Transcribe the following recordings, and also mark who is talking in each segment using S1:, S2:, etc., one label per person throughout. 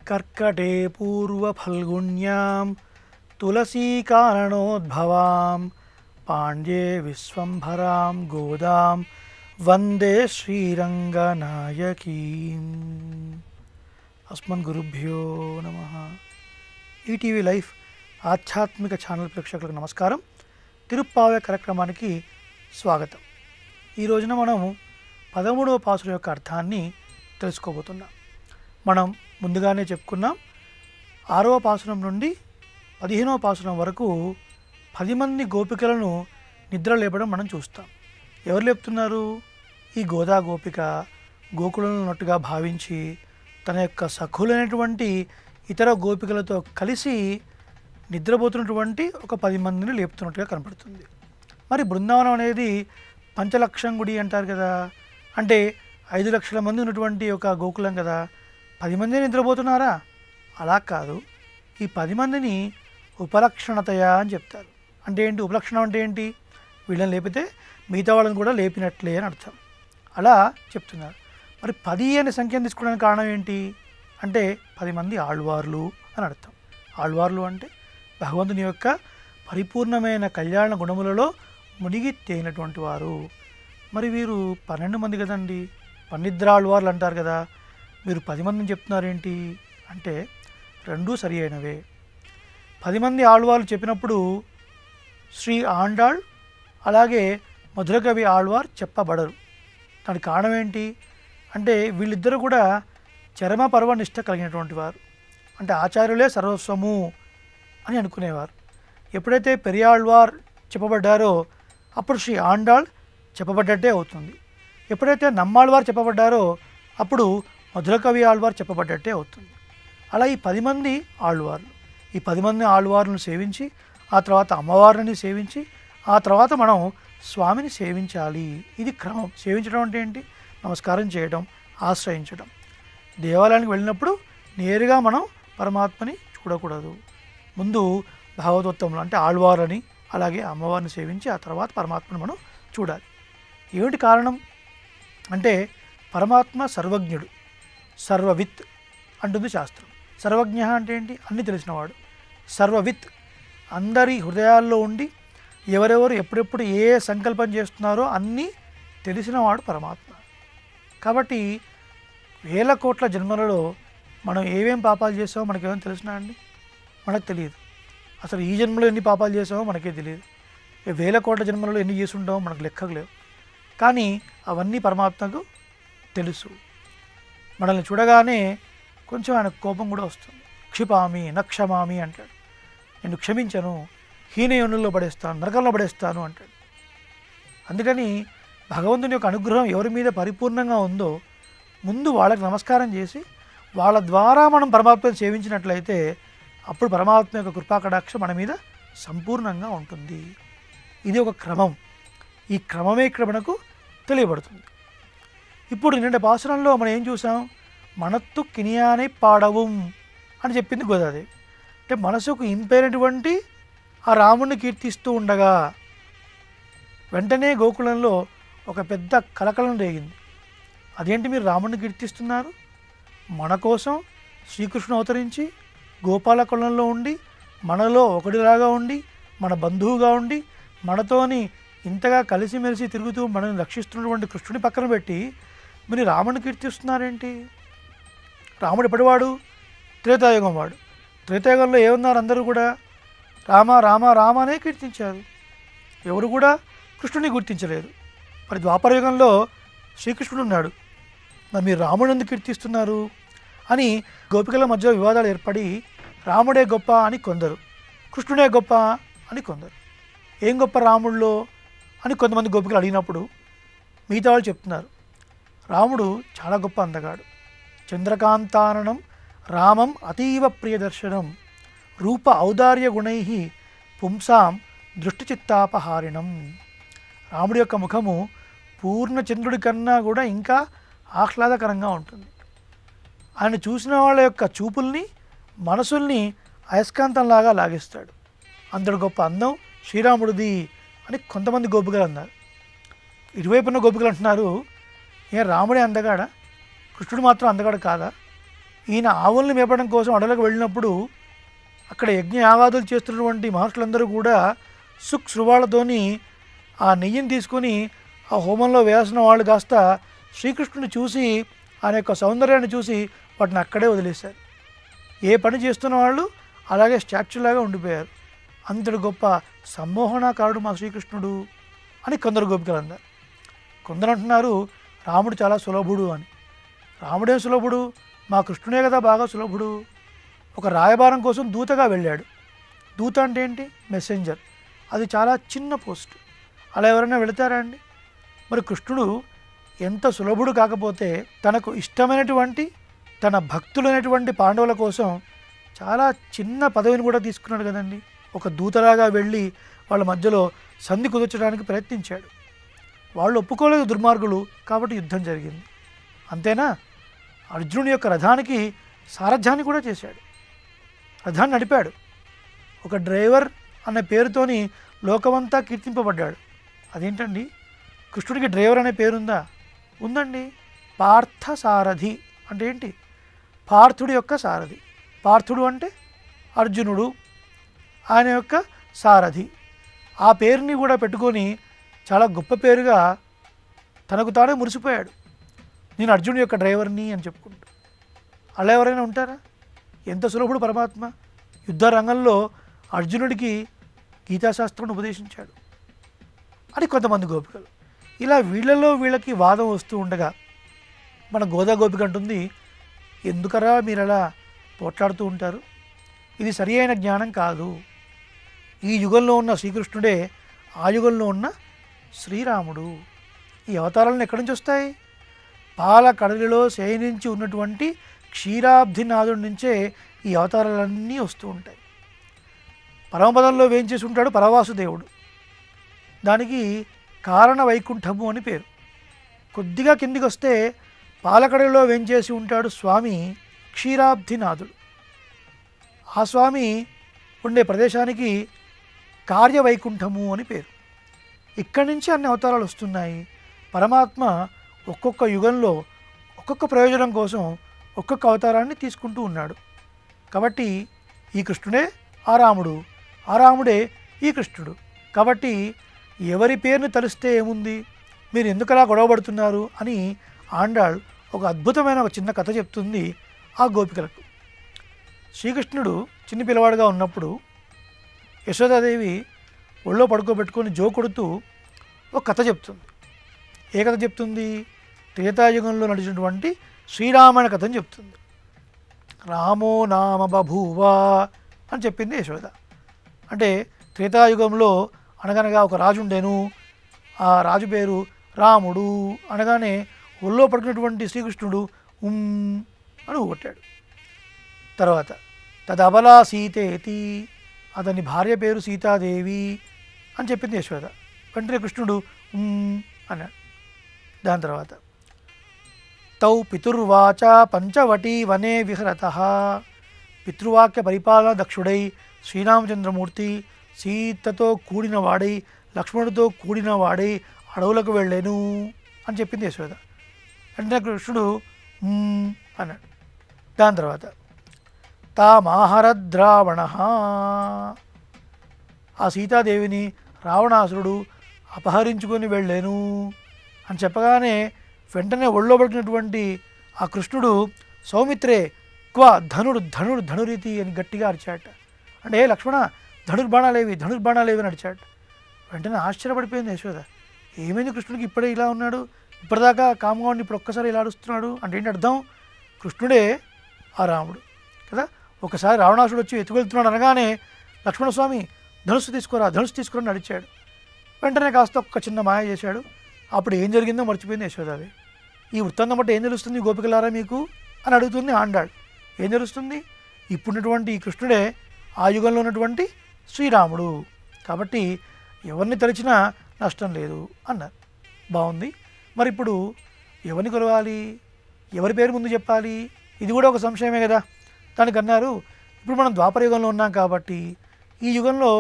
S1: कर्कटे पूर्वफल्गुण्यां तुलसीकारणोद्भवां पाण्ड्ये विश्वम्भरां गोदां वंदे श्रीरंगनायकीम्। अस्मद्गुरुभ्यो नमः। ETV life ఆధ్యాత్మిక channel ప్రేక్షకులకు నమస్కారం. తిరుప్పావే కార్యక్రమానికి స్వాగతం. ఈ రోజున మనము 13వ పాసురం యొక్క అర్థాన్ని తెలుసుకోబోతున్నాం. మనం ముందుగానే చెప్పుకున్నాం 6వ పాసురం నుండి 15వ పాసురం వరకు 10 మంది గోపికలను నిద్ర లేపడం మనం చూస్తాం. ఎవరు లేపుతున్నారు? ఈ గోదా గోపిక గోకులంలో ఉన్నట్టుగా భావించి తన యొక్క సఖులైనటువంటి ఇతర గోపికలతో కలిసి నిద్రపోతున్నటువంటి ఒక 10 మందిని లేపుతున్నట్టుగా కనపడుతుంది. మరి బృందావనం అనేది పంచలక్షం గుడి అంటారు కదా, అంటే 5 లక్షల మంది ఉన్నటువంటి ఒక గోకులం కదా, 10 మంది నిద్రపోతున్నారా? అలా కాదు. ఈ 10 మందిని ఉపలక్షణతయ అని చెప్తారు. అంటే ఏంటి? ఉపలక్షణం అంటే ఏంటి? వీళ్ళని లేపితే మిగతా వాళ్ళని కూడా లేపినట్లే అని అర్థం. అలా చెప్తున్నారు. మరి 10 అనే సంఖ్యను తీసుకోవడానికి కారణం ఏంటి అంటే 10 మంది ఆళ్వార్లు అని అర్థం. ఆళ్వార్లు అంటే భగవంతుని యొక్క పరిపూర్ణమైన కళ్యాణ గుణములలో మునిగి తేలినటువంటి వారు. మరి వీరు 12 మంది కదండి, పన్నిద్రాళ్వార్లు అంటారు కదా, మీరు 10 మందిని చెప్తున్నారేంటి అంటే రెండూ సరి అయినవే. 10 మంది ఆళ్వార్లు చెప్పినప్పుడు శ్రీ ఆండాళ్ అలాగే మధురకవి ఆళ్వార్ చెప్పబడరు. దానికి కారణం ఏంటి అంటే వీళ్ళిద్దరూ కూడా చరమ పర్వనిష్ట కలిగినటువంటి వారు. అంటే ఆచార్యులే సర్వస్వము అని అనుకునేవారు. ఎప్పుడైతే పెరియాళ్వార్ చెప్పబడ్డారో అప్పుడు శ్రీ ఆండాళ్ చెప్పబడ్డట్టే అవుతుంది. ఎప్పుడైతే నమ్మాళ్వార్ చెప్పబడ్డారో అప్పుడు మధురకవి ఆళ్వార్ చెప్పబడ్డట్టే అవుతుంది. అలా ఈ 10 మంది ఆళ్వార్లు, ఈ 10 మంది ఆళ్వార్లను సేవించి ఆ తర్వాత అమ్మవారిని సేవించి ఆ తర్వాత మనం స్వామిని సేవించాలి. ఇది క్రమం. సేవించడం అంటే ఏంటి? నమస్కారం చేయడం, ఆశ్రయించడం. దేవాలయానికి వెళ్ళినప్పుడు నేరుగా మనం పరమాత్మని చూడకూడదు. ముందు భాగవతోత్తములు అంటే ఆళ్వారని అలాగే అమ్మవారిని సేవించి ఆ తర్వాత పరమాత్మని మనం చూడాలి. ఏమిటి కారణం అంటే పరమాత్మ సర్వజ్ఞుడు, సర్వవిత్ అంటుంది శాస్త్రం. సర్వజ్ఞ అంటే ఏంటి? అన్నీ తెలిసినవాడు. సర్వవిత్ అందరి హృదయాల్లో ఉండి ఎవరెవరు ఎప్పుడెప్పుడు ఏ సంకల్పం చేస్తున్నారో అన్నీ తెలిసినవాడు పరమాత్మ. కాబట్టి 1000 కోట్ల జన్మలలో మనం ఏమేం పాపాలు చేసామో మనకేమైనా తెలిసినా అండి? మనకు తెలియదు. అసలు ఈ జన్మలో ఎన్ని పాపాలు చేసామో మనకే తెలియదు. 1000 కోట్ల జన్మలలో ఎన్ని చేసి ఉంటామో మనకు లెక్కకు లేవు. కానీ అవన్నీ పరమాత్మకు తెలుసు. మనల్ని చూడగానే కొంచెం ఆయన కోపం కూడా వస్తుంది. క్షిపామి నక్షమామి అంటాడు. నేను క్షమించను, హీనయోనుల్లో పడేస్తాను, నరకంలో పడేస్తాను అంటాడు. అందుకని భగవంతుని యొక్క అనుగ్రహం ఎవరి మీద పరిపూర్ణంగా ఉందో ముందు వాళ్ళకి నమస్కారం చేసి వాళ్ళ ద్వారా మనం పరమాత్మను సేవించినట్లయితే అప్పుడు పరమాత్మ యొక్క కృపాకటాక్షం మన మీద సంపూర్ణంగా ఉంటుంది. ఇది ఒక క్రమం. ఈ క్రమమే ఇక్కడ మనకు తెలియబడుతుంది. ఇప్పుడు నిన్నటి పాసురంలో మనం ఏం చూసాం? మనత్తు కినియానే పాడవం అని చెప్పింది గోదాదేవి. అంటే మనసుకు ఇంపైనటువంటి ఆ రాముణ్ణి కీర్తిస్తూ ఉండగా వెంటనే గోకులంలో ఒక పెద్ద కలకలం రేగింది. అదేంటి మీరు రాముణ్ణి కీర్తిస్తున్నారు? మన కోసం శ్రీకృష్ణుడు అవతరించి గోపాలకులంలో ఉండి మనలో ఒకటిలాగా ఉండి మన బంధువుగా ఉండి మనతోని ఇంతగా కలిసిమెలిసి తిరుగుతూ మనల్ని రక్షిస్తున్నటువంటి కృష్ణుని పక్కన పెట్టి మీరు రాముని కీర్తిస్తున్నారేంటి? రాముడు ఎప్పటివాడు? త్రేతాయుగం వాడు. త్రేతాయుగంలో ఏమన్నారు? అందరూ కూడా రామ రామ రామ అనే కీర్తించారు. ఎవరు కూడా కృష్ణుని గుర్తించలేదు. మరి ద్వాపరయుగంలో శ్రీకృష్ణుడు ఉన్నాడు, మరి మీరు రాముడు ఎందుకు కీర్తిస్తున్నారు అని గోపికల మధ్య వివాదాలు ఏర్పడి రాముడే గొప్ప అని కొందరు, కృష్ణుడే గొప్ప అని కొందరు. ఏం గొప్ప రాముడిలో అని కొంతమంది గోపికలు అడిగినప్పుడు మిగతా వాళ్ళు చెప్తున్నారు రాముడు చాలా గొప్ప అందగాడు, చంద్రకాంతాననం రామం అతీవ ప్రియదర్శనం రూప ఔదార్య గుణై పుంసాం దృష్టిచిత్తాపహారిణం. రాముడి యొక్క ముఖము పూర్ణ చంద్రుడి కన్నా కూడా ఇంకా ఆహ్లాదకరంగా ఉంటుంది. ఆయన చూసిన వాళ్ళ యొక్క చూపుల్ని మనసుల్ని అయస్కాంతంలాగా లాగిస్తాడు. అంతటి గొప్ప అందం శ్రీరాముడిది అని కొంతమంది గోపికలు అన్నారు. ఇటువైపున్న గోపికలు అంటున్నారు, ఏ రాముడే అందగాడా, కృష్ణుడు మాత్రం అందగాడు కాదా, ఈయన ఆవుల్ని మేపడం కోసం అడవులకు వెళ్ళినప్పుడు అక్కడ యజ్ఞయాగాదులు చేస్తున్నటువంటి మహర్షులందరూ కూడా శృవాళ్ళతోని ఆ నెయ్యిని తీసుకొని ఆ హోమంలో వేసిన వాళ్ళు కాస్త శ్రీకృష్ణుని చూసి ఆయన యొక్క సౌందర్యాన్ని చూసి వాటిని అక్కడే వదిలేశారు. ఏ పని చేస్తున్న వాళ్ళు అలాగే స్టాచ్యూలాగా ఉండిపోయారు. అంతటి గొప్ప సమ్మోహనాకారుడు మా శ్రీకృష్ణుడు అని కొందరు గోపికలు అన్నారు. కొందరు అంటున్నారు రాముడు చాలా సులభుడు అని. రాముడేం సులభుడు, మా కృష్ణుడే కదా బాగా సులభుడు. ఒక రాయబారం కోసం దూతగా వెళ్ళాడు. దూత అంటే ఏంటి? మెసెంజర్. అది చాలా చిన్న పోస్ట్. అలా ఎవరైనా వెళతారా అండి? మరి కృష్ణుడు ఎంత సులభుడు కాకపోతే తనకు ఇష్టమైనటువంటి తన భక్తులైనటువంటి పాండవుల కోసం చాలా చిన్న పదవిని కూడా తీసుకున్నాడు కదండి. ఒక దూతలాగా వెళ్ళి వాళ్ళ మధ్యలో సంధి కుదర్చడానికి ప్రయత్నించాడు. వాళ్ళు ఒప్పుకోలేదు దుర్మార్గులు, కాబట్టి యుద్ధం జరిగింది. అంతేనా? అర్జునుడి యొక్క రథానికి సారథ్యాన్ని కూడా చేశాడు. రథాన్ని నడిపాడు. ఒక డ్రైవర్ అనే పేరుతోని లోకమంతా కీర్తింపబడ్డాడు. అదేంటండి, కృష్ణుడికి డ్రైవర్ అనే పేరుందా? ఉందండి. పార్థ సారథి అంటే ఏంటి? పార్థుడి యొక్క సారథి. పార్థుడు అంటే అర్జునుడు, ఆయన యొక్క సారథి. ఆ పేరుని కూడా పెట్టుకొని చాలా గొప్ప పేరుగా తనకు తానే మురిసిపోయాడు. నేను అర్జునుడి యొక్క డ్రైవర్ని అని చెప్పుకుంటూ. అలా ఎవరైనా ఉంటారా? ఎంత సులభుడు పరమాత్మ. యుద్ధ రంగంలో అర్జునుడికి గీతాశాస్త్రాన్ని ఉపదేశించాడు అని కొంతమంది గోపికలు. ఇలా వీళ్ళలో వీళ్ళకి వాదం వస్తూ ఉండగా మన గోదా గోపిక అంటుంది, ఎందుకరా మీరు అలా పోట్లాడుతూ ఉంటారు? ఇది సరి అయిన జ్ఞానం కాదు. ఈ యుగంలో ఉన్న శ్రీకృష్ణుడే ఆ యుగంలో ఉన్న శ్రీరాముడు. ఈ అవతారాలను ఎక్కడి నుంచి వస్తాయి? పాల కడలిలో శయనించి ఉన్నటువంటి క్షీరాబ్ధినాథుడి నుంచే ఈ అవతారాలన్నీ వస్తూ ఉంటాయి. పరమపదంలో వేంచేసి ఉంటాడు పరవాసుదేవుడు. దానికి కారణ వైకుంఠము అని పేరు. కొద్దిగా కిందికి వస్తే పాలకడలిలో వేంచేసి ఉంటాడు స్వామి క్షీరాబ్ధినాథుడు. ఆ స్వామి ఉండే ప్రదేశానికి కార్యవైకుంఠము అని పేరు. ఇక్కడి నుంచి అన్ని అవతారాలు వస్తున్నాయి. పరమాత్మ ఒక్కొక్క యుగంలో ఒక్కొక్క ప్రయోజనం కోసం ఒక్కొక్క అవతారాన్ని తీసుకుంటూ ఉన్నాడు. కాబట్టి ఈ కృష్ణుడే ఆ రాముడు, ఆ రాముడే ఈ కృష్ణుడు. కాబట్టి ఎవరి పేరుని తలిస్తే ఏముంది, మీరు ఎందుకలా గొడవపడుతున్నారు అని ఆండాళ్ ఒక అద్భుతమైన ఒక చిన్న కథ చెప్తుంది ఆ గోపికలకు. శ్రీకృష్ణుడు చిన్న పిల్లవాడుగా ఉన్నప్పుడు యశోదాదేవి ఒళ్ళో పడుకోబెట్టుకొని జో కొడుతూ ఒక కథ చెప్తుంది. ఏ కథ చెప్తుంది? త్రేతాయుగంలో నడిచినటువంటి శ్రీరామాయణ కథని చెప్తుంది. రామో నామ బభూవా అని చెప్పింది యశోద. అంటే త్రేతాయుగంలో అనగనగా ఒక రాజు ఉండేను. ఆ రాజు పేరు రాముడు. అనగానే ఒళ్ళో పడుకున్నటువంటి శ్రీకృష్ణుడు అని ఊగొట్టాడు. తర్వాత తదబలా సీతేతి, అతని భార్య పేరు సీతాదేవి అని చెప్పింది యశోద. వెంటనే కృష్ణుడు అన్నాడు. దాని తర్వాత తౌ పితుర్వాచ పంచవటీ వనే విహరతః, పితృవాక్య పరిపాలన దక్షుడై శ్రీరామచంద్రమూర్తి సీతతో కూడిన వాడై లక్ష్మణుడితో కూడిన వాడై అడవులకు వెళ్ళాను అని చెప్పింది యశోద. వెంటనే కృష్ణుడు అన్నాడు. దాని తర్వాత తామాహరద్రావణ, ఆ సీతాదేవిని రావణాసురుడు అపహరించుకొని వెళ్ళాను అని చెప్పగానే వెంటనే ఒళ్ళో పడుతున్నటువంటి ఆ కృష్ణుడు సౌమిత్రే క్వ ధనురీతి అని గట్టిగా అరిచాట. అంటే లక్ష్మణ ధనుర్బాణాలేవి అని అరిచాట. వెంటనే ఆశ్చర్యపడిపోయింది యశోద. ఏమైంది కృష్ణుడికి ఇప్పుడే ఇలా ఉన్నాడు, ఇప్పటిదాకా కామ్గా ఉండి ఇప్పుడు ఒక్కసారి ఇలా అరుస్తున్నాడు అంటే ఏంటి అర్థం? కృష్ణుడే ఆ రాముడు కదా. ఒకసారి రావణాసుడు వచ్చి ఎత్తుకెళ్తున్నాడు అనగానే లక్ష్మణస్వామి ధనుస్సు తీసుకురా నడిచాడు. వెంటనే కాస్త ఒక్క చిన్న మాయ చేశాడు. అప్పుడు ఏం జరిగిందో మర్చిపోయింది యశోదాదేవి. ఈ వృత్తాంతం బట్టి ఏం తెలుస్తుంది గోపికలారా మీకు అని అడుగుతుంది ఆండాళ్. ఏం తెలుస్తుంది? ఇప్పుడున్నటువంటి ఈ కృష్ణుడే ఆ యుగంలో ఉన్నటువంటి శ్రీరాముడు. కాబట్టి ఎవరిని తలిచినా నష్టం లేదు అన్నారు. బాగుంది. మరి ఇప్పుడు ఎవరిని కొలవాలి, ఎవరి పేరు ముందు చెప్పాలి? ఇది కూడా ఒక సంశయమే కదా. దానికి అన్నారు, ఇప్పుడు మనం ద్వాపర యుగంలో ఉన్నాం కాబట్టి ఈ యుగంలో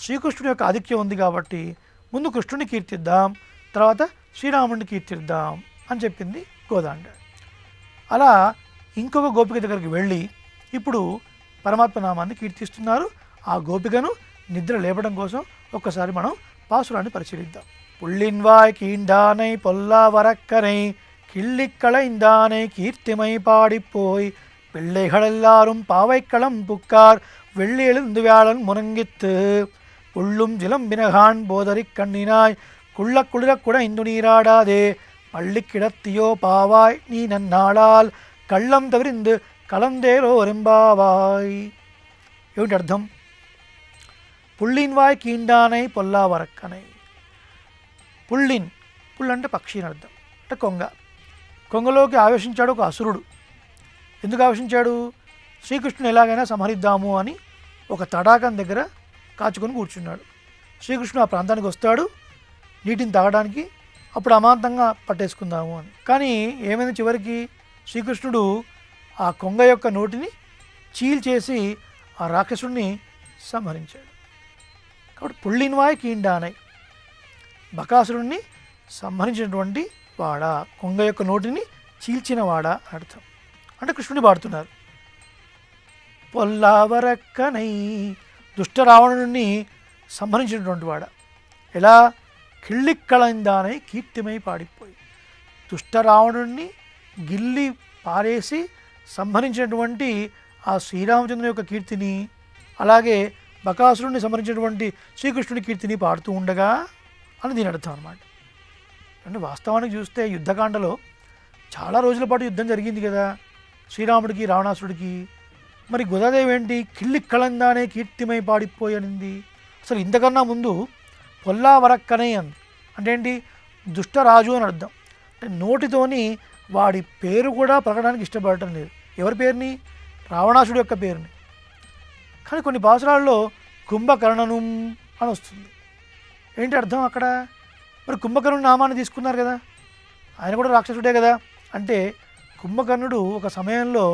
S1: శ్రీకృష్ణుడి యొక్క ఆధిక్యం ఉంది కాబట్టి ముందు కృష్ణుడిని కీర్తిద్దాం, తర్వాత శ్రీరాముడిని కీర్తిద్దాం అని చెప్పింది గోదాండ. అలా ఇంకొక గోపిక దగ్గరికి వెళ్ళి ఇప్పుడు పరమాత్మ నామాన్ని కీర్తిస్తున్నారు. ఆ గోపికను నిద్ర లేపడం కోసం ఒక్కసారి మనం పాసురాన్ని పరిశీలిద్దాం. పుళ్ళిన్వాయ్ కీండానై పొల్లా వరక్కనై கிள்ளிக்களைந்தானை கீர்த்திமை பாடிப்போய் பிள்ளைகளெல்லாரும் பாவைக்களம் புக்கார் வெள்ளி எழுந்து வியாழன் முனங்கித்து புள்ளும் சிலம்பினகான் போதரிக் கண்ணினாய் குள்ள குளிரக்குட இந்து நீராடாதே பள்ளி கிடத்தியோ பாவாய் நீ நன்னாளால் కళ్ళం తవిరిందు కలందేరో రెంబావాయ్. ఏమిటి అర్థం? పుళ్ళిన్వాయ్ కీండానై పొల్లా వరక్కనై. పుళ్ళిన్, పుళ్ళు అంటే పక్షి అని అర్థం, అంటే కొంగ. కొంగలోకి ఆవేశించాడు ఒక అసురుడు. ఎందుకు ఆవేశించాడు? శ్రీకృష్ణుని ఎలాగైనా సంహరిద్దాము అని ఒక తడాకం దగ్గర కాచుకొని కూర్చున్నాడు. శ్రీకృష్ణుడు ఆ ప్రాంతానికి వస్తాడు నీటిని తాగడానికి, అప్పుడు అమాంతంగా పట్టేసుకుందాము అని. కానీ ఏమైంది, చివరికి శ్రీకృష్ణుడు ఆ కొంగ యొక్క నోటిని చీల్చేసి ఆ రాక్షసుడిని సంహరించాడు. కాబట్టి పుళ్ళిన్వాయ్ కీండానై, బకాసురుణ్ణి సంహరించినటువంటి వాడా, కొంగ యొక్క నోటిని చీల్చిన వాడా అర్థం. అంటే కృష్ణుని పాడుతున్నారు. పొల్లావరక్కనై, దుష్ట రావణుని సంహరించినటువంటి వాడా. ఎలా? కిళ్ళిక్కళందానై కీర్తిమై పాడిపోయి, దుష్ట రావణుణ్ణి గిల్లి పారేసి సంహరించినటువంటి ఆ శ్రీరామచంద్రుని యొక్క కీర్తిని, అలాగే బకాసురుణ్ణి సంహరించినటువంటి శ్రీకృష్ణుడి కీర్తిని పాడుతూ ఉండగా అని దీని అర్థం అన్నమాట. అంటే వాస్తవానికి చూస్తే యుద్ధకాండలో చాలా రోజుల పాటు యుద్ధం జరిగింది కదా శ్రీరాముడికి రావణాసుడికి. మరి గోదాదేవి ఏంటి కిళ్ళిక్కళందానే కీర్తిమై పాడిపోయి అనింది? అసలు ఇంతకన్నా ముందు పొల్లా వరక్కనే అంది. అంటే ఏంటి? దుష్టరాజు అని అర్థం. అంటే నోటితోని వాడి పేరు కూడా పలకడానికి ఇష్టపడటం లేదు. ఎవరి పేరుని? రావణాసుడి యొక్క పేరుని. కానీ కొన్ని పాసురాల్లో కుంభకర్ణను అని వస్తుంది. ఏంటి అర్థం అక్కడ? మరి కుంభకర్ణుడి నామాన్ని తీసుకున్నారు కదా, ఆయన కూడా రాక్షసుడే కదా. అంటే కుంభకర్ణుడు ఒక సమయంలో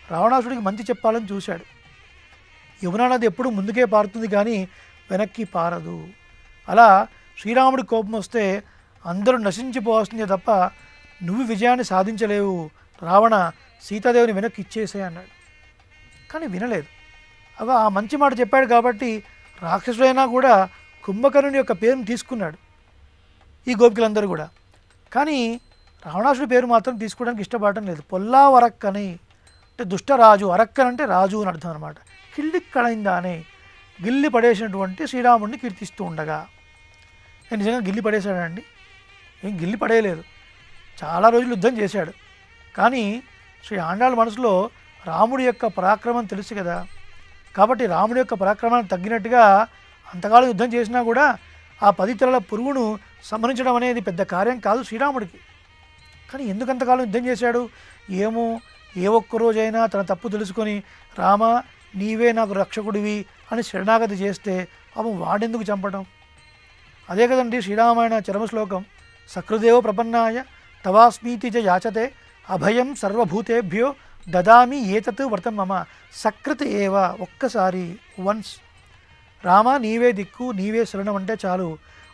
S1: రావణాసుడికి మంచి చెప్పాలని చూశాడు. యమునా నది ఎప్పుడు ముందుకే పారుతుంది కానీ వెనక్కి పారదు. అలా శ్రీరాముడి కోపం వస్తే అందరూ నశించిపోవాల్సిందే తప్ప నువ్వు విజయాన్ని సాధించలేవు, రావణ సీతాదేవిని వెనక్కి ఇచ్చేసే అన్నాడు. కానీ వినలేదు. అవి ఆ మంచి మాట చెప్పాడు కాబట్టి రాక్షసుడైనా కూడా కుంభకర్ణుని యొక్క పేరును తీసుకున్నాడు ఈ గోపికలందరూ కూడా. కానీ రావణాసుడి పేరు మాత్రం తీసుకోవడానికి ఇష్టపడటం లేదు. పొల్లా వరక్కని అంటే దుష్టరాజు, అరక్కన్ అంటే రాజు అని అర్థం అనమాట. కిళ్ళిక్కళైందానే, గిల్లి పడేసినటువంటి శ్రీరాముడిని కీర్తిస్తూ ఉండగా. నేను నిజంగా గిల్లి పడేశాడండి? ఏం గిల్లి పడేయలేదు, చాలా రోజులు యుద్ధం చేశాడు. కానీ శ్రీ ఆండాళ్ళ మనసులో రాముడి యొక్క పరాక్రమం తెలుసు కదా, కాబట్టి రాముడి యొక్క పరాక్రమాన్ని తగ్గినట్టుగా అంతకాలం యుద్ధం చేసినా కూడా ఆ 10 తలల పురుగును సంహరించడం అనేది పెద్ద కార్యం కాదు శ్రీరాముడికి. కానీ ఎందుకంతకాలం యుద్ధం చేశాడు? ఏమో, ఏ ఒక్కరోజైనా తన తప్పు తెలుసుకొని రామ నీవే నాకు రక్షకుడివి అని శరణాగతి చేస్తే పాపం వాడెందుకు చంపడం? అదే కదండి శ్రీరామాయణ చరమశ్లోకం. సకృదేవ ప్రపన్నాయ తవాస్మీతి చ యాచతే అభయం సర్వభూతేభ్యో దదామి ఏతత్ వ్రతం మమ సకృత్ ఏవ. ఒక్కసారి వన్స్ రామ నీవే దిక్కు, నీవే శరణం అంటే చాలు,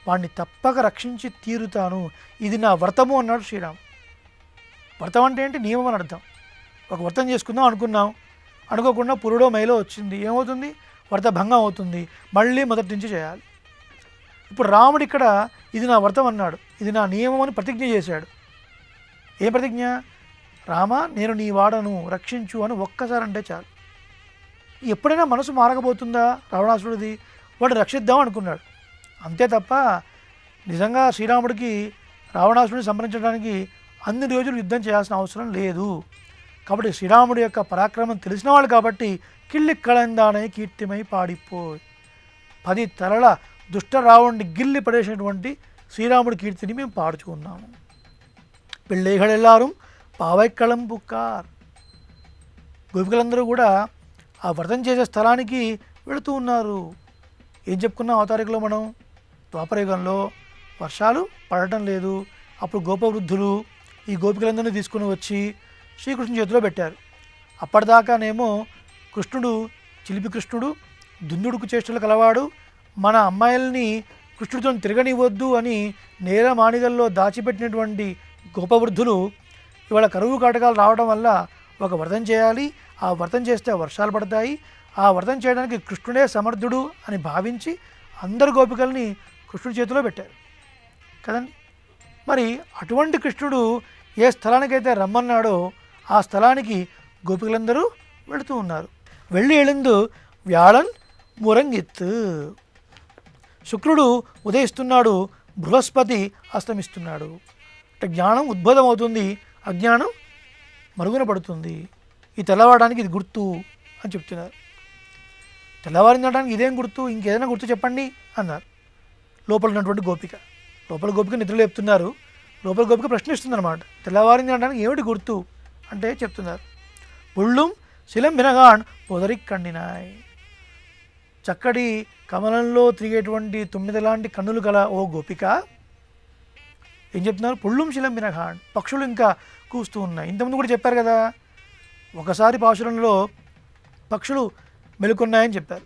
S1: వాడిని తప్పక రక్షించి తీరుతాను, ఇది నా వ్రతము అన్నాడు శ్రీరామ్. వ్రతం అంటే ఏంటి? నియమం అని అర్థం. ఒక వ్రతం చేసుకుందాం అనుకున్నాం, అనుకోకుండా పురుడో మైలో వచ్చింది, ఏమవుతుంది? వ్రత భంగం అవుతుంది, మళ్ళీ మొదటి నుంచి చేయాలి. ఇప్పుడు రాముడు ఇక్కడ ఇది నా వ్రతం అన్నాడు, ఇది నా నియమం అని ప్రతిజ్ఞ చేశాడు. ఏం ప్రతిజ్ఞ? రామ నేను నీ వాడను, రక్షించు అని ఒక్కసారి అంటే చాలు. ఎప్పుడైనా మనసు మారకపోతుందా రావణాసుడిది? వాడు రక్షిద్దాం అనుకున్నాడు అంతే తప్ప నిజంగా శ్రీరాముడికి రావణాసుడిని సంహరించడానికి అన్ని రోజులు యుద్ధం చేయాల్సిన అవసరం లేదు. కాబట్టి శ్రీరాముడి యొక్క పరాక్రమం తెలిసిన వాళ్ళు కాబట్టి కిళ్ళిక్కళందానే కీర్తిమై పాడిపోయి 10 తలల దుష్ట రావణుడిని గిల్లి పడేసినటువంటి శ్రీరాముడి కీర్తిని మేము పాడుచుకున్నాము. పిళ్ళైగళెల్లారం పావైక్కళం పుక్కార్. గోపికలందరూ కూడా ఆ వ్రతం చేసే స్థలానికి వెళుతూ ఉన్నారు. ఏం చెప్పుకున్నాం అవతారికలో మనం? ద్వాపరయుగంలో వర్షాలు పడటం లేదు. అప్పుడు గోపవృద్ధులు ఈ గోపికలందరినీ తీసుకుని వచ్చి శ్రీకృష్ణుని చేతిలో పెట్టారు. అప్పటిదాకానేమో కృష్ణుడు చిలిపి కృష్ణుడు, దుందుడుకు చేష్టలు కలవాడు, మన అమ్మాయిల్ని కృష్ణుడితో తిరగనివ్వద్దు అని నేల మాణిగల్లో దాచిపెట్టినటువంటి గోపవృద్ధులు ఇవాళ కరువు కాటకాలు రావడం వల్ల ఒక వ్రతం చేయాలి, ఆ వ్రతం చేస్తే వర్షాలు పడతాయి, ఆ వ్రతం చేయడానికి కృష్ణుడే సమర్థుడు అని భావించి అందరు గోపికల్ని కృష్ణుడి చేతిలో పెట్టారు కదండి. మరి అటువంటి కృష్ణుడు ఏ స్థలానికైతే రమ్మన్నాడో ఆ స్థలానికి గోపికలందరూ వెళుతూ ఉన్నారు. వెళ్ళి ఎళిందు వ్యాళన్ మురంగిత్తు. శుక్రుడు ఉదయిస్తున్నాడు, బృహస్పతి అస్తమిస్తున్నాడు. అంటే జ్ఞానం ఉద్భవం అవుతుంది, అజ్ఞానం మరుగున పడుతుంది. ఈ తెల్లవారడానికి ఇది గుర్తు అని చెప్తున్నారు. తెల్లవారిందడానికి ఇదేం గుర్తు, ఇంకేదైనా గుర్తు చెప్పండి అన్నారు లోపల ఉన్నటువంటి గోపిక. లోపల గోపిక నిద్రలు చెప్తున్నారు, లోపల గోపిక ప్రశ్నిస్తుంది అనమాట. తెల్లవారింది అనడానికి ఏమిటి గుర్తు అంటే చెప్తున్నారు. ఉళ్ళుం శిలం వినగాన్ పొదరి కండినాయ్. చక్కటి కమలంలో తిరిగేటువంటి 9 లాంటి కన్నులు గల ఓ గోపిక ఏం చెప్తున్నారు? పుళ్ళుం శిలం వినగాన్, పక్షులు ఇంకా కూస్తూ ఉన్నాయి. ఇంతకుముందు కూడా చెప్పారు కదా, ఒకసారి పాశురంలో పక్షులు మెలుకున్నాయని చెప్పారు,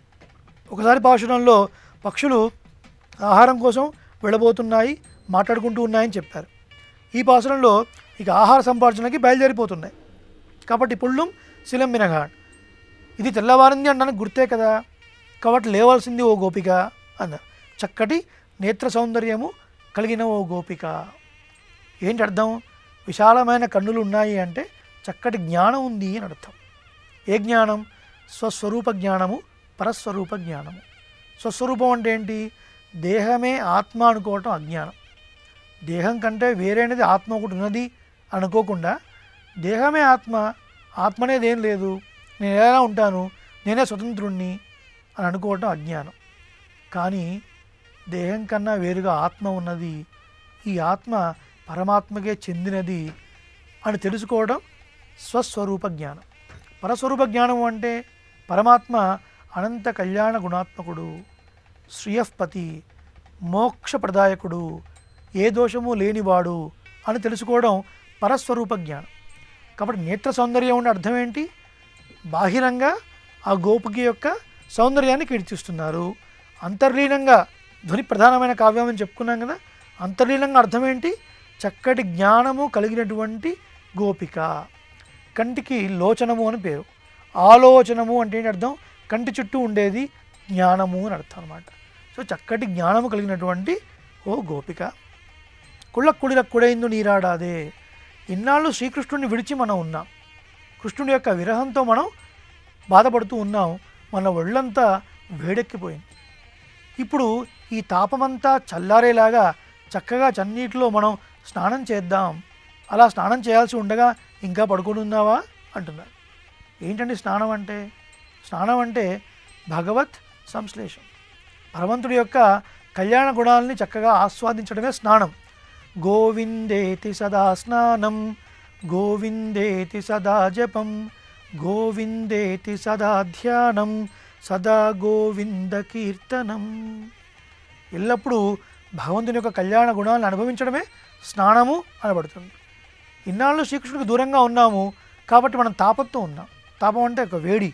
S1: ఒకసారి పాశురంలో పక్షులు ఆహారం కోసం వెళ్ళబోతున్నాయి, మాట్లాడుకుంటూ ఉన్నాయని చెప్పారు. ఈ పాశురంలో ఇక ఆహార సంపార్జనకి బయలుదేరిపోతున్నాయి. కాబట్టి పుళ్ళుం శిలం మినగాడ్, ఇది తెల్లవారింది అనడానికి గుర్తే కదా, కాబట్టి లేవాల్సింది ఓ గోపిక అన్నారు. చక్కటి నేత్ర సౌందర్యము కలిగిన ఓ గోపిక. ఏంటి అర్థం? విశాలమైన కన్నులు ఉన్నాయి అంటే చక్కటి జ్ఞానం ఉంది అని అర్థం. ఏ జ్ఞానం? స్వస్వరూప జ్ఞానము, పరస్వరూప జ్ఞానము. స్వస్వరూపం అంటే ఏంటి? దేహమే ఆత్మ అనుకోవటం అజ్ఞానం. దేహం కంటే వేరేనది ఆత్మ ఒకటి ఉన్నది అనుకోకుండా దేహమే ఆత్మ, ఆత్మ అనేది ఏం లేదు, నేను ఎలా ఉంటాను, నేనే స్వతంత్రుణ్ణి అని అనుకోవటం అజ్ఞానం. కానీ దేహం కన్నా వేరుగా ఆత్మ ఉన్నది, ఈ ఆత్మ పరమాత్మకే చెందినది అని తెలుసుకోవడం స్వస్వరూప జ్ఞానం. పరస్వరూప జ్ఞానం అంటే పరమాత్మ అనంత కళ్యాణ గుణాత్మకుడు, శ్రియఃపతి, మోక్షప్రదాయకుడు, ఏ దోషము లేనివాడు అని తెలుసుకోవడం పరస్వరూప జ్ఞానం. కాబట్టి నేత్ర సౌందర్యం ఉండే అర్థం ఏంటి? బాహిరంగా ఆ గోపిక యొక్క సౌందర్యాన్ని కీర్తిస్తున్నారు. అంతర్లీనంగా ధ్వని ప్రధానమైన కావ్యం అని చెప్పుకున్నాం కదా, అంతర్లీనంగా అర్థం ఏంటి? చక్కటి జ్ఞానము కలిగినటువంటి గోపిక. కంటికి లోచనము అని పేరు. ఆలోచనము అంటే ఏంటి అర్థం? కంటి చుట్టూ ఉండేది జ్ఞానము అని అర్థం అనమాట. సో చక్కటి జ్ఞానము కలిగినటువంటి ఓ గోపిక. కుళ్ళ కుడైందు నీరాడాదే. ఇన్నాళ్ళు శ్రీకృష్ణుడిని విడిచి మనం ఉన్నాం, కృష్ణుడి యొక్క విరహంతో మనం బాధపడుతూ ఉన్నాం, మన ఒళ్ళంతా వేడెక్కిపోయింది. ఇప్పుడు ఈ తాపమంతా చల్లారేలాగా చక్కగా చన్నీటిలో మనం స్నానం చేద్దాం. అలా స్నానం చేయాల్సి ఉండగా ఇంకా పడుకొని ఉన్నావా అంటున్నారు. ఏంటండి స్నానం అంటే? స్నానం అంటే భగవత్ సంశ్లేషం, భగవంతుడి యొక్క కళ్యాణ గుణాలని చక్కగా ఆస్వాదించడమే స్నానం. గోవిందేతి సదా స్నానం, గోవిందేతి సదా జపం, గోవిందేతి సదా ధ్యానం, సదా గోవింద కీర్తనం. ఎల్లప్పుడూ భగవంతుని యొక్క కళ్యాణ గుణాలను అనుభవించడమే స్నానము అనబడుతుంది. ఇన్నాళ్ళు శ్రీకృష్ణుడికి దూరంగా ఉన్నాము కాబట్టి మనం తాపంతో ఉన్నాం. తాపం అంటే ఒక వేడి,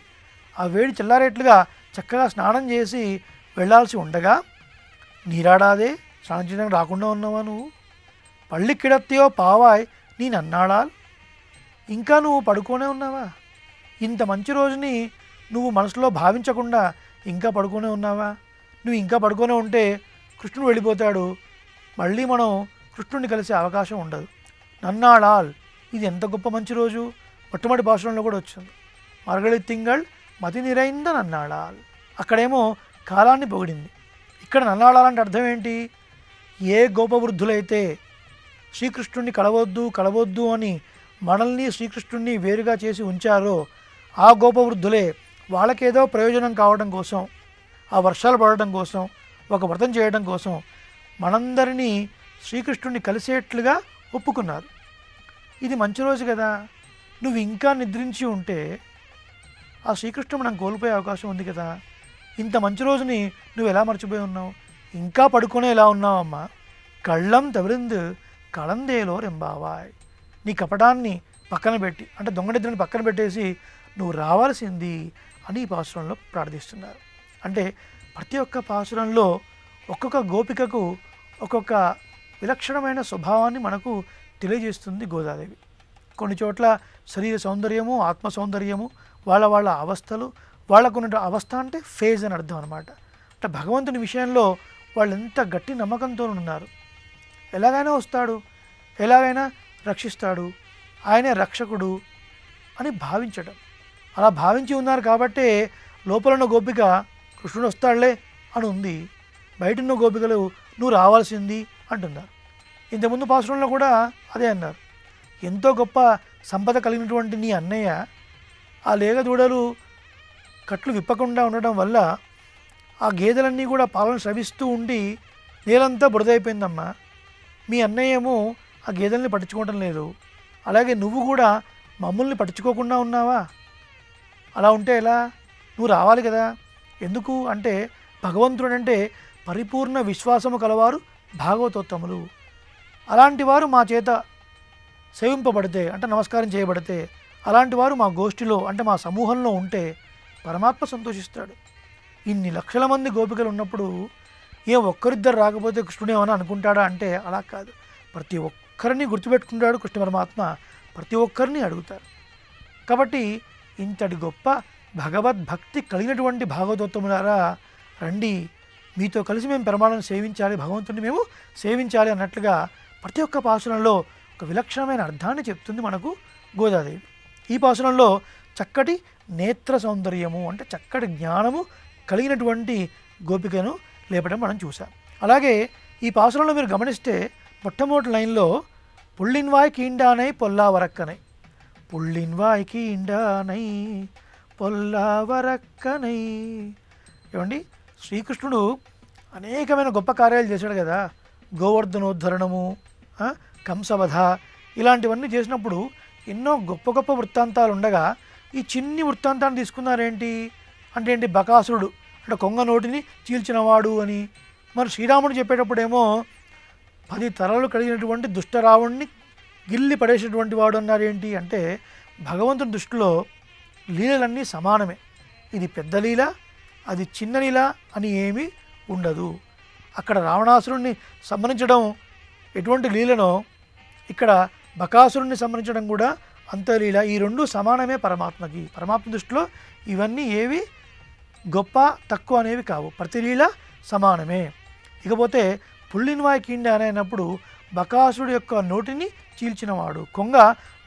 S1: ఆ వేడి చల్లారేట్లుగా చక్కగా స్నానం చేసి వెళ్ళాల్సి ఉండగా నీరాడాదే, స్నానం చేయడానికి రాకుండా ఉన్నావా నువ్వు? పళ్ళి కిడత్తియో పావాయ్ నీ నన్నాడాల్, ఇంకా నువ్వు పడుకోనే ఉన్నావా? ఇంత మంచి రోజుని నువ్వు మనసులో భావించకుండా ఇంకా పడుకోనే ఉన్నావా? నువ్వు ఇంకా పడుకోనే ఉంటే కృష్ణుడు వెళ్ళిపోతాడు, మళ్ళీ మనం కృష్ణుడిని కలిసే అవకాశం ఉండదు. నన్నాడాల్, ఇది ఎంత గొప్ప మంచి రోజు. మొట్టమొదటి భాషలో కూడా వచ్చింది, మరగళి తింగళ్ మతి నిరైంద నన్నాడాల్. అక్కడేమో కాలాన్ని పొగిడింది, ఇక్కడ నన్నాడాలంటే అర్థం ఏంటి? ఏ గోపవృద్ధులైతే శ్రీకృష్ణుడిని కలవద్దు అని మనల్ని శ్రీకృష్ణుడిని వేరుగా చేసి ఉంచారో ఆ గోపవృద్ధులే వాళ్ళకేదో ప్రయోజనం కావడం కోసం, ఆ వర్షాలు పడటం కోసం, ఒక వ్రతం చేయడం కోసం మనందరినీ శ్రీకృష్ణుడిని కలిసేట్లుగా ఒప్పుకున్నారు. ఇది మంచి రోజు కదా, నువ్వు ఇంకా నిద్రించి ఉంటే ఆ శ్రీకృష్ణుడు మనం కోల్పోయే అవకాశం ఉంది కదా. ఇంత మంచి రోజుని నువ్వు ఎలా మర్చిపోయి ఉన్నావు? ఇంకా పడుకునే ఎలా ఉన్నావమ్మా? కళ్ళం తవిరిందు కళందేలో రెంబావాయ్. నీ కపటాన్ని పక్కన పెట్టి, అంటే దొంగ నిద్రని పక్కన పెట్టేసి నువ్వు రావాల్సింది అని ఈ పాసురంలో ప్రార్థిస్తున్నారు. అంటే ప్రతి ఒక్క పాసురంలో ఒక్కొక్క గోపికకు ఒక్కొక్క విలక్షణమైన స్వభావాన్ని మనకు తెలియజేస్తుంది గోదాదేవి. కొన్ని చోట్ల శరీర సౌందర్యము, ఆత్మ సౌందర్యము, వాళ్ళ వాళ్ళ అవస్థలు, వాళ్ళకున్న అవస్థ అంటే ఫేజ్ అని అర్థం అనమాట. అంటే భగవంతుని విషయంలో వాళ్ళు ఎంత గట్టి నమ్మకంతో ఉన్నారు. ఎలాగైనా వస్తాడు, ఎలాగైనా రక్షిస్తాడు, ఆయనే రక్షకుడు అని భావించడం. అలా భావించి ఉన్నారు కాబట్టే లోపల ఉన్న గోపిక కృష్ణుడు వస్తాడులే అని ఉంది, బయట ఉన్న గోపికలు నువ్వు రావాల్సింది అంటున్నారు. ఇంతకుముందు పాసురంలో కూడా అదే అన్నారు. ఎంతో గొప్ప సంపద కలిగినటువంటి నీ అన్నయ్య ఆ లేగ దూడలు కట్లు విప్పకుండా ఉండడం వల్ల ఆ గేదెలన్నీ కూడా పాలను స్రవిస్తూ ఉండి నేలంతా బురదైపోయిందమ్మా. మీ అన్నయ్య ఏమో ఆ గేదెల్ని పట్టించుకోవటం లేదు, అలాగే నువ్వు కూడా మమ్మల్ని పట్టించుకోకుండా ఉన్నావా? అలా ఉంటే ఎలా? నువ్వు రావాలి కదా. ఎందుకు అంటే భగవంతుడు అంటే పరిపూర్ణ విశ్వాసము కలవారు భాగవతోత్తములు. అలాంటి వారు మా చేత సేవింపబడితే అంటే నమస్కారం చేయబడితే, అలాంటి వారు మా గోష్ఠిలో అంటే మా సమూహంలో ఉంటే పరమాత్మ సంతోషిస్తాడు. ఇన్ని లక్షల మంది గోపికలు ఉన్నప్పుడు ఏ ఒక్కరిద్దరు రాకపోతే కృష్ణుడు ఏమని అనుకుంటాడా అంటే అలా కాదు. ప్రతి ఒక్కరిని గుర్తుపెట్టుకుంటాడు కృష్ణ పరమాత్మ, ప్రతి ఒక్కరిని అడుగుతారు. కాబట్టి ఇంతటి గొప్ప భగవద్భక్తి కలిగినటువంటి భాగవతోత్తములారా రండి, మీతో కలిసి మేము పెరమాళను సేవించాలి, భగవంతుడిని మేము సేవించాలి అన్నట్లుగా ప్రతి ఒక్క పాసురంలో ఒక విలక్షణమైన అర్థాన్ని చెప్తుంది మనకు గోదాదేవి. ఈ పాసురంలో చక్కటి నేత్ర సౌందర్యము అంటే చక్కటి జ్ఞానము కలిగినటువంటి గోపికను లేపడం మనం చూసాం. అలాగే ఈ పాసురంలో మీరు గమనిస్తే మొట్టమొదటి లైన్లో పుళ్ళిన్వాయ్ కీండానై పొల్లావరక్కనై, పుళ్ళిన్వాయ్ కీండానై పొల్లావరక్కనై. ఏమండి, శ్రీకృష్ణుడు అనేకమైన గొప్ప కార్యాలు చేశాడు కదా. గోవర్ధనోద్ధరణము, కంసవధ, ఇలాంటివన్నీ చేసినప్పుడు ఎన్నో గొప్ప గొప్ప వృత్తాంతాలు ఉండగా ఈ చిన్ని వృత్తాంతాన్ని తీసుకున్నారేంటి అంటే ఏంటి? బకాసురుడు అంటే కొంగ నోటిని చీల్చినవాడు అని. మరి శ్రీరాముడు చెప్పేటప్పుడేమో 10 తలలు కలిగినటువంటి దుష్టరావుణ్ణి గిల్లి పడేసినటువంటి వాడు అన్నారేంటి అంటే భగవంతుని దృష్టిలో లీలలన్నీ సమానమే. ఇది పెద్ద లీల, అది చిన్న లీల అని ఏమీ ఉండదు. అక్కడ రావణాసురుణ్ణి సంహరించడం ఎటువంటి లీలనో ఇక్కడ బకాసురుణ్ణి సంహరించడం కూడా అంత లీల. ఈ రెండు సమానమే పరమాత్మకి. పరమాత్మ దృష్టిలో ఇవన్నీ ఏవి గొప్ప తక్కువ అనేవి కావు, ప్రతి లీల సమానమే. ఇకపోతే పుళ్ళిన్వాయ్ కీండ అనేటప్పుడు బకాసురుడు యొక్క నోటిని చీల్చినవాడు. కొంగ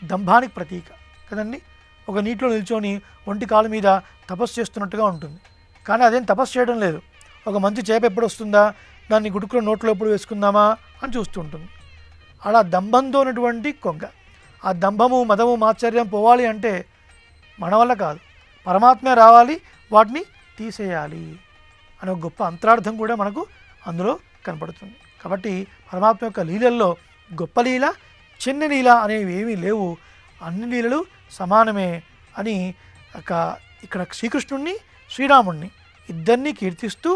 S1: దంభానికి ప్రతీక కదండి. ఒక నీటిలో నిల్చొని ఒంటి కాలు మీద తపస్సు చేస్తున్నట్టుగా ఉంటుంది, కానీ అదేం తపస్సు చేయడం లేదు. ఒక మంచి చేప ఎప్పుడు వస్తుందా, దాన్ని గుడుకులో నోట్లో ఎప్పుడు వేసుకుందామా అని చూస్తుంటుంది. అలా దంభంతో ఉన్నటువంటి కొంగ. ఆ దంభము మదము మాత్సర్యం పోవాలి అంటే మన వల్ల కాదు, పరమాత్మే రావాలి, వాటిని తీసేయాలి అనే గొప్ప అంతరార్థం కూడా మనకు అందులో కనపడుతుంది. కాబట్టి పరమాత్మ యొక్క లీలల్లో గొప్ప లీల, చిన్న లీల అనేవి ఏమీ లేవు, అన్ని లీలలు సమానమే అని ఇక్కడ శ్రీకృష్ణుణ్ణి శ్రీరాముణ్ణి ఇద్దరినీ కీర్తిస్తూ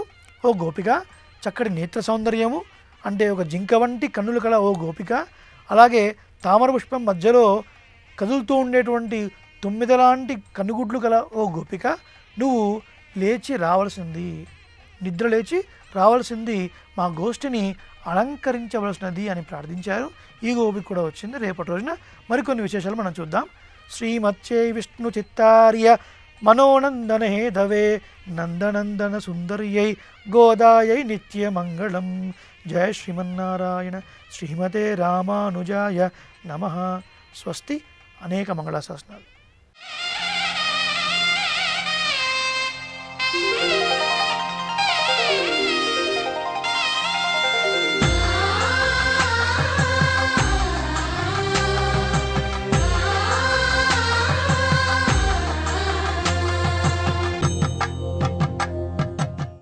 S1: ఓ గోపిక, చక్కటి నేత్ర సౌందర్యము అంటే ఒక జింక వంటి కన్నులు కల ఓ గోపిక, అలాగే తామర పుష్పం మధ్యలో కదులుతూ ఉండేటువంటి 9 లాంటి కన్నుగుడ్లు కల ఓ గోపిక, నువ్వు లేచి రావాల్సింది, నిద్ర లేచి రావాల్సింది, మా గోష్ఠిని అలంకరించవలసినది అని ప్రార్థించారు. ఈ గోపిక కూడా వచ్చింది. రేపటి రోజున మరికొన్ని విశేషాలు మనం చూద్దాం. శ్రీమత్యై విష్ణు చిత్తార్య మనోనందన హేధవే నందనందన సుందర్యై గోదాయై నిత్యమంగళం. జయ శ్రీమన్నారాయణ. శ్రీమతే రామానుజాయ నమః. స్వస్తి. అనేక మంగళాశాసనాలు.